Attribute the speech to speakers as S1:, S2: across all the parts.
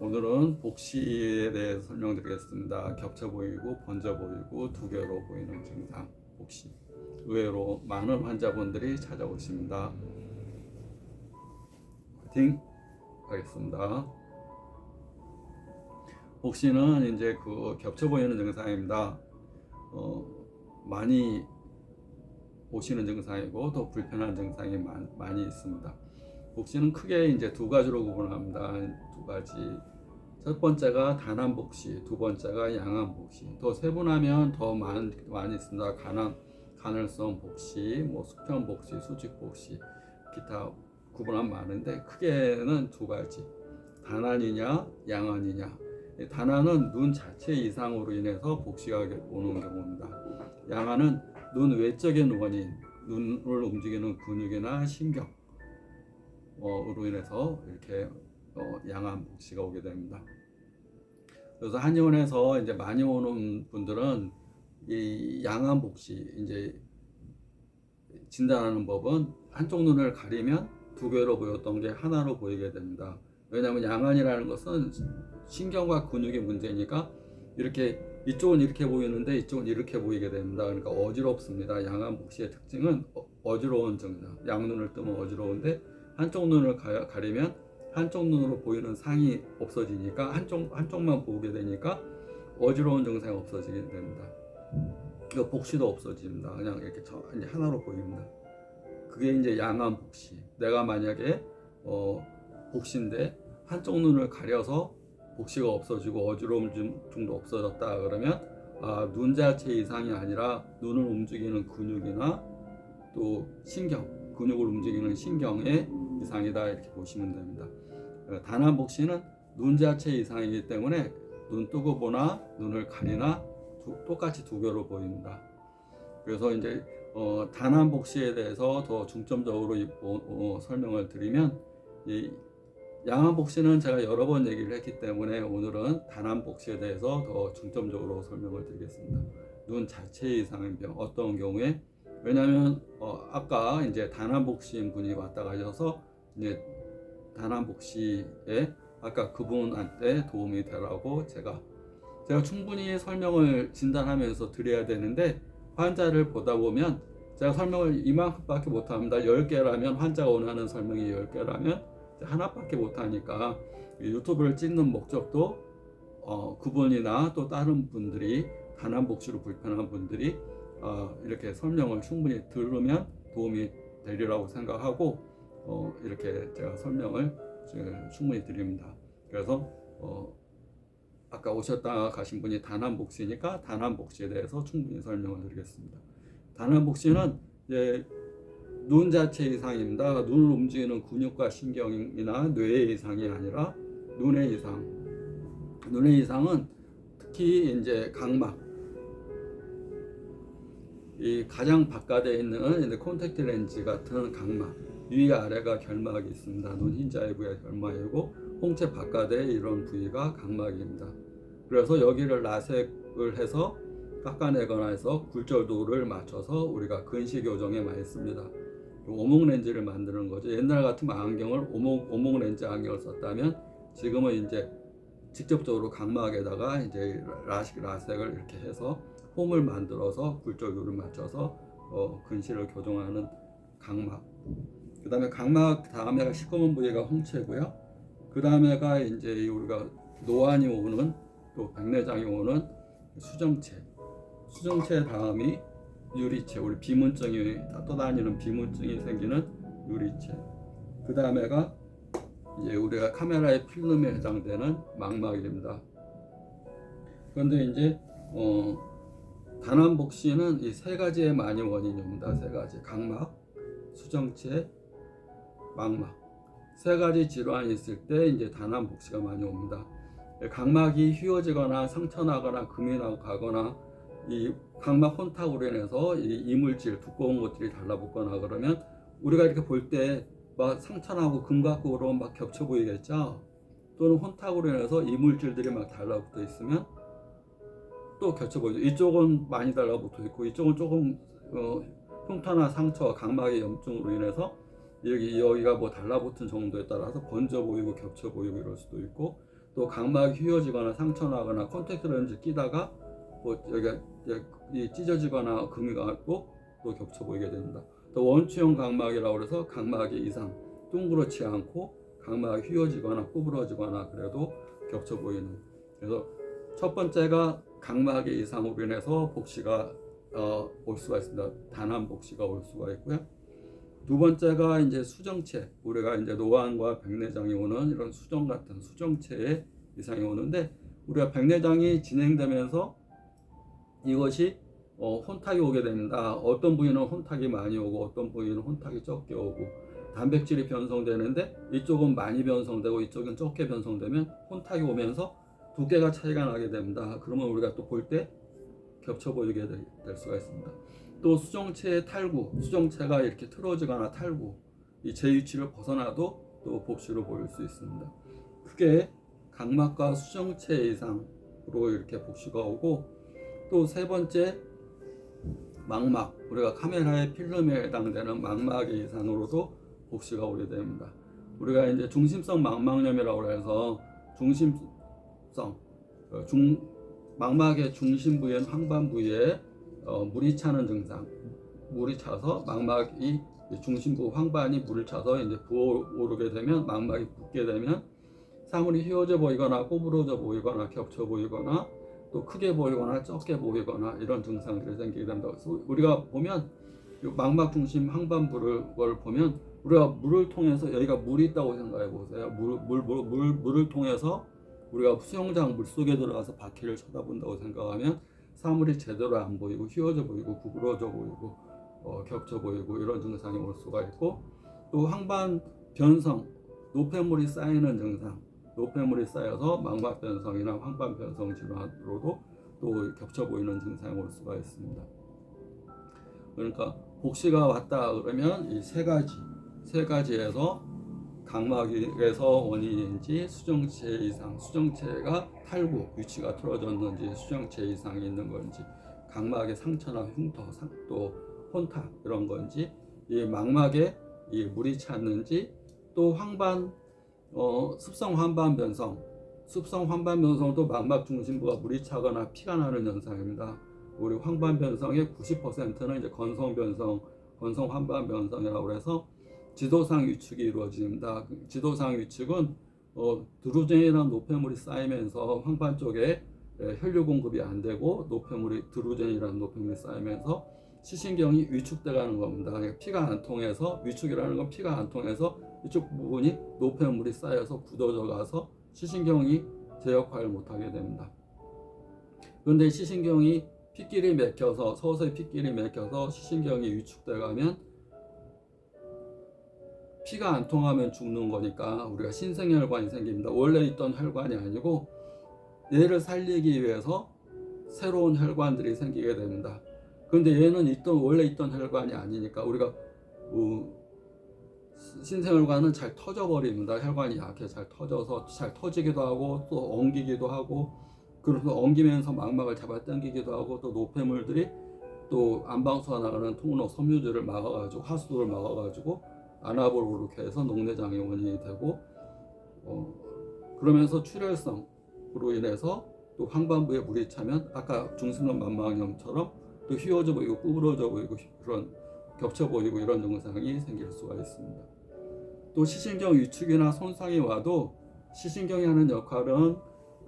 S1: 오늘은 복시에 대해서 설명드리겠습니다. 겹쳐 보이고 번져 보이고 두 개로 보이는 증상, 복시. 의외로 많은 환자분들이 찾아오십니다. 파이팅 하겠습니다. 복시는 이제 그 겹쳐 보이는 증상입니다. 많이 오시는 증상이고 또 불편한 증상이 많이 있습니다. 복시는 크게 이제 두 가지로 구분합니다. 두 가지. 첫 번째가 단한복시, 두 번째가 양한복시. 더 세분하면 더 많이 있습니다. 간헐성 복시, 수평복시, 수직복시, 기타 구분하면 많은데 크게는 두 가지. 단한이냐, 양한이냐. 단한은 눈 자체 이상으로 인해서 복시가 오는 경우입니다. 양한은 눈 외적인 원인, 눈을 움직이는 근육이나 신경 으로 인해서 이렇게 양한 복시가 오게 됩니다. 그래서 한의원에서 이제 많이 오는 분들은 이 양한 복시 이제 진단하는 법은 한쪽 눈을 가리면 두 개로 보였던 게 하나로 보이게 됩니다. 왜냐하면 양한이라는 것은 신경과 근육의 문제니까 이렇게 이쪽은 이렇게 보이는데 이쪽은 이렇게 보이게 됩니다. 그러니까 어지럽습니다. 양한 복시의 특징은 어지러운 증상. 양눈을 뜨면 어지러운데 한쪽 눈을 가리면 한쪽 눈으로 보이는 상이 없어지니까 한쪽만 보게 되니까 어지러운 증상이 없어지게 됩니다. 복시도 없어집니다. 그냥 이렇게 이제 하나로 보입니다. 그게 이제 양한 복시. 내가 만약에 복시인데 한쪽 눈을 가려서 복시가 없어지고 어지러움 정도 없어졌다 그러면 눈 자체 이상이 아니라 눈을 움직이는 근육이나 또 신경, 근육을 움직이는 신경의 이상이다 이렇게 보시면 됩니다. 단한복시는 눈 자체 이상이기 때문에 눈 뜨고 보나 눈을 가리나 똑같이 두 개로 보입니다. 그래서 이제 단한복시에 대해서 더 중점적으로 설명을 드리면 이 양한복시는 제가 여러 번 얘기를 했기 때문에 오늘은 단한복시에 대해서 더 중점적으로 설명을 드리겠습니다. 눈 자체 이상의 병 어떤 경우에 왜냐하면 아까 이제 단한복시인 분이 왔다 가셔서 이제 단한복시에 아까 그분한테 도움이 되라고 제가 충분히 설명을 진단하면서 드려야 되는데 환자를 보다 보면 제가 설명을 이만큼밖에 못합니다. 10개라면 환자가 원하는 설명이 10개라면 하나밖에 못하니까 유튜브를 찍는 목적도 그분이나 또 다른 분들이 단한복시로 불편한 분들이 이렇게 설명을 충분히 들으면 도움이 되리라고 생각하고 이렇게 제가 설명을 충분히 드립니다. 그래서 아까 오셨다 가신 분이 단한복시니까 단한복시에 대해서 충분히 설명을 드리겠습니다. 단한복시는 이제 눈 자체 이상입니다. 눈을 움직이는 근육과 신경이나 뇌의 이상이 아니라 눈의 이상. 눈의 이상은 특히 이제 각막, 이 가장 바깥에 있는 콘택트 렌즈 같은 각막, 위와 아래가 결막이 있습니다. 눈 흰자의 부위가 결막이고 홍채 바깥에 이런 부위가 각막입니다. 그래서 여기를 라섹을 해서 깎아내거나 해서 굴절도를 맞춰서 우리가 근시 교정에 많이 씁니다. 오목 렌즈를 만드는 거죠. 옛날 같으면 안경을 오목 렌즈 안경을 썼다면 지금은 이제 직접적으로 각막에다가 이제 라섹을 이렇게 해서 홈을 만들어서 굴절도를 맞춰서 근시를 교정하는 각막. 그 다음에 각막 다음에가 시꺼먼 부위가 홍채고요. 그 다음에가 이제 우리가 노안이 오는 또 백내장이 오는 수정체. 수정체 다음이 유리체, 우리 비문증이 떠다니는 비문증이 생기는 유리체. 그 다음에가 이제 우리가 카메라의 필름에 해당되는 망막입니다. 그런데 이제 단한복시는 이 세 가지에 많이 원인이 옵니다. 세 가지. 각막, 수정체, 망막. 세 가지 질환이 있을 때 이제 단한복시가 많이 옵니다. 각막이 휘어지거나 상처나거나 금이 나거나 이 각막 혼탁으로 인해서 이 이물질 두꺼운 것들이 달라붙거나 그러면 우리가 이렇게 볼 때 막 상처나고 금 같고 그러면 막 겹쳐 보이겠죠. 또는 혼탁으로 인해서 이물질들이 막 달라붙어 있으면 또 겹쳐 보이죠. 이쪽은 많이 달라붙어 있고 이쪽은 조금 흉터나 상처, 각막의 염증으로 인해서 여기가 뭐 달라붙은 정도에 따라서 번져 보이고 겹쳐 보이고 이럴 수도 있고 또 각막이 휘어지거나 상처나거나 콘택트 렌즈 끼다가 뭐 여기가 찢어지거나 금이 가고 또 겹쳐 보이게 됩니다. 또 원추형 각막이라고 해서 각막이 이상 둥그렇지 않고 각막이 휘어지거나 구부러지거나 그래도 겹쳐 보이는. 그래서 첫 번째가 각막의 이상으로 인해서 복시가 올 수가 있습니다. 단한 복시가 올 수가 있고요. 두 번째가 이제 수정체, 우리가 이제 노안과 백내장이 오는 이런 수정 같은 수정체의 이상이 오는데, 우리가 백내장이 진행되면서 이것이 혼탁이 오게 됩니다. 어떤 부위는 혼탁이 많이 오고 어떤 부위는 혼탁이 적게 오고, 단백질이 변성되는데 이쪽은 많이 변성되고 이쪽은 적게 변성되면 혼탁이 오면서 두께가 차이가 나게 됩니다. 그러면 우리가 또 볼 때 겹쳐 보이게 될 수가 있습니다. 또 수정체의 탈구, 수정체가 이렇게 틀어지거나 탈구, 이 제 위치를 벗어나도 또 복시로 보일 수 있습니다. 크게 각막과 수정체 이상으로 이렇게 복시가 오고, 또 세 번째 망막, 우리가 카메라의 필름에 해당되는 망막의 이상으로도 복시가 오게 됩니다. 우리가 이제 중심성 망막염이라고 해서 망막의 중심 부위인 황반 부위에 물이 차는 증상, 물이 차서 망막이 중심부 황반이 물을 차서 이제 부어오르게 되면 망막이 붓게 되면 사물이 휘어져 보이거나 꼬부러져 보이거나 겹쳐 보이거나 또 크게 보이거나 적게 보이거나 이런 증상들이 생기게 됩니다. 그래서 우리가 보면 망막 중심 황반부를 보면 우리가 물을 통해서, 여기가 물이 있다고 생각해 보세요. 물을 통해서 우리가 수영장 물속에 들어가서 바퀴를 쳐다본다고 생각하면 사물이 제대로 안 보이고 휘어져 보이고 구부러져 보이고 겹쳐 보이고 이런 증상이 올 수가 있고, 또 황반 변성, 노폐물이 쌓이는 증상, 노폐물이 쌓여서 망막 변성이나 황반 변성 질환으로도 또 겹쳐 보이는 증상이 올 수가 있습니다. 그러니까 복시가 왔다 그러면 이 세 가지에서 각막에서 원인인지 수정체 이상, 수정체가 탈구, 위치가 틀어졌는지 수정체 이상이 있는 건지, 각막의 상처나 흉터, 또 혼탁 이런 건지, 이 망막에 이 물이 찼는지, 또 황반 습성 환반 변성, 습성 환반 변성도 망막 중심부가 물이 차거나 피가 나는 현상입니다. 우리 황반 변성의 90%는 이제 건성 변성, 건성 환반 변성이라고 해서 지도상 위축이 이루어집니다. 지도상 위축은 드루젠이라는 노폐물이 쌓이면서 황반 쪽에 혈류 공급이 안 되고 드루젠이라는 노폐물이 쌓이면서 시신경이 위축돼 가는 겁니다. 피가 안 통해서, 위축이라는 건 피가 안 통해서 이쪽 부분이 노폐물이 쌓여서 굳어져 가서 시신경이 제 역할을 못하게 됩니다. 그런데 시신경이 피끼리 맥혀서, 서서히 피끼리 맥혀서 시신경이 위축돼 가면 피가 안 통하면 죽는 거니까 우리가 신생혈관이 생깁니다. 원래 있던 혈관이 아니고 얘를 살리기 위해서 새로운 혈관들이 생기게 됩니다. 그런데 얘는 원래 있던 혈관이 아니니까 우리가 신생혈관은 잘 터져버립니다. 혈관이 약해 잘 터져서 잘 터지기도 하고 또 엉기기도 하고, 그래서 엉기면서 망막을 잡아당기기도 하고, 또 노폐물들이 또 안방수가 나가는 통로 섬유질을 막아가지고 하수도를 막아가지고 아나볼로케 해서 녹내장의 원인이 되고, 그러면서 출혈성으로 인해서 또 황반부에 물이 차면 아까 중심성 망막염처럼 또 휘어져 보이고 구부러져 보이고 그런 겹쳐 보이고 이런 증상이 생길 수가 있습니다. 또 시신경 위축이나 손상이 와도 시신경이 하는 역할은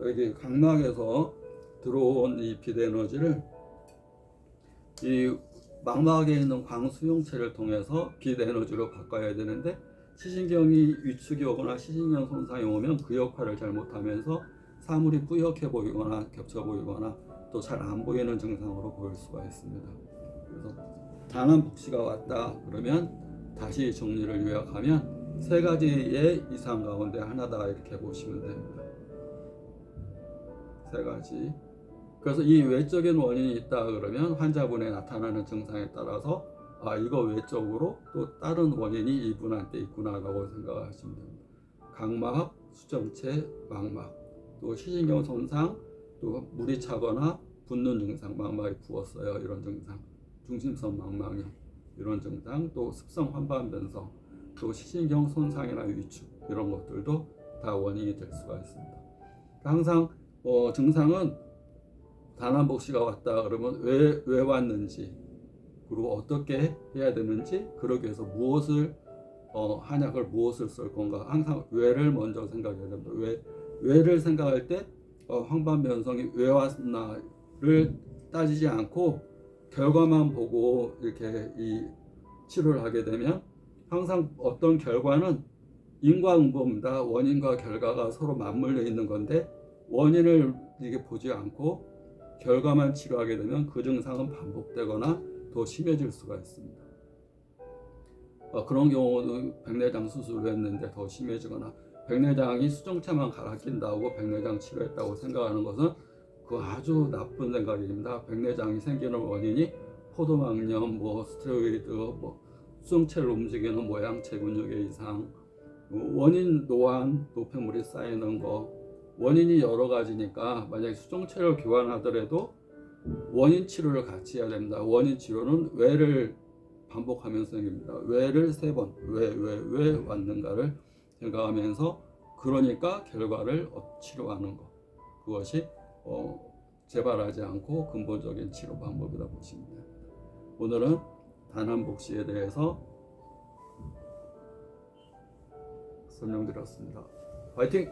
S1: 여기 각막에서 들어온 이 빛 에너지를 이 망막에 있는 광수용체를 통해서 빛 에너지로 바꿔야 되는데, 시신경이 위축이 오거나 시신경 손상이 오면 그 역할을 잘 못하면서 사물이 뿌옇게 보이거나 겹쳐 보이거나 또 잘 안 보이는 증상으로 보일 수가 있습니다. 그래서 단한 복시가 왔다 그러면 다시 정리를 요약하면 세 가지의 이상 가운데 하나다 이렇게 보시면 됩니다. 세 가지. 그래서 이 외적인 원인이 있다 그러면 환자분의 나타나는 증상에 따라서 이거 외적으로 또 다른 원인이 이분한테 있구나라고 생각하시면 됩니다. 각막, 수정체, 망막, 또 시신경 손상, 또 물이 차거나 붓는 증상, 망막이 부었어요 이런 증상, 중심성 망막염 이런 증상, 또 습성 환반 변성, 또 시신경 손상이나 위축 이런 것들도 다 원인이 될 수가 있습니다. 항상 증상은 단한복씨가 왔다 그러면 왜 왔는지, 그리고 어떻게 해야 되는지, 그러기 위해서 무엇을 한약을 무엇을 쓸 건가, 항상 왜를 먼저 생각해야 됩니다. 왜를 생각할 때 황반변성이 왜 왔나를 따지지 않고 결과만 보고 이렇게 이 치료를 하게 되면 항상 어떤 결과는 인과응보입니다. 원인과 결과가 서로 맞물려 있는 건데 원인을 이게 보지 않고 결과만 치료하게 되면 그 증상은 반복되거나 더 심해질 수가 있습니다. 그런 경우는 백내장 수술을 했는데 더 심해지거나, 백내장이 수정체만 갈아 낀다고 백내장 치료했다고 생각하는 것은 그 아주 나쁜 생각입니다. 백내장이 생기는 원인이 포도막염, 스테로이드, 수정체를 움직이는 모양체 근육의 이상, 원인 노안, 노폐물이 쌓이는 거, 원인이 여러 가지니까 만약에 수정체를 교환하더라도 원인 치료를 같이 해야 됩니다. 원인 치료는 왜를 반복하면서 생깁니다. 왜를 3번, 왜 왔는가를 생각하면서, 그러니까 결과를 치료하는 것, 그것이 재발하지 않고 근본적인 치료 방법이라 보시면 됩니다. 오늘은 단한복씨에 대해서 설명드렸습니다. 화이팅!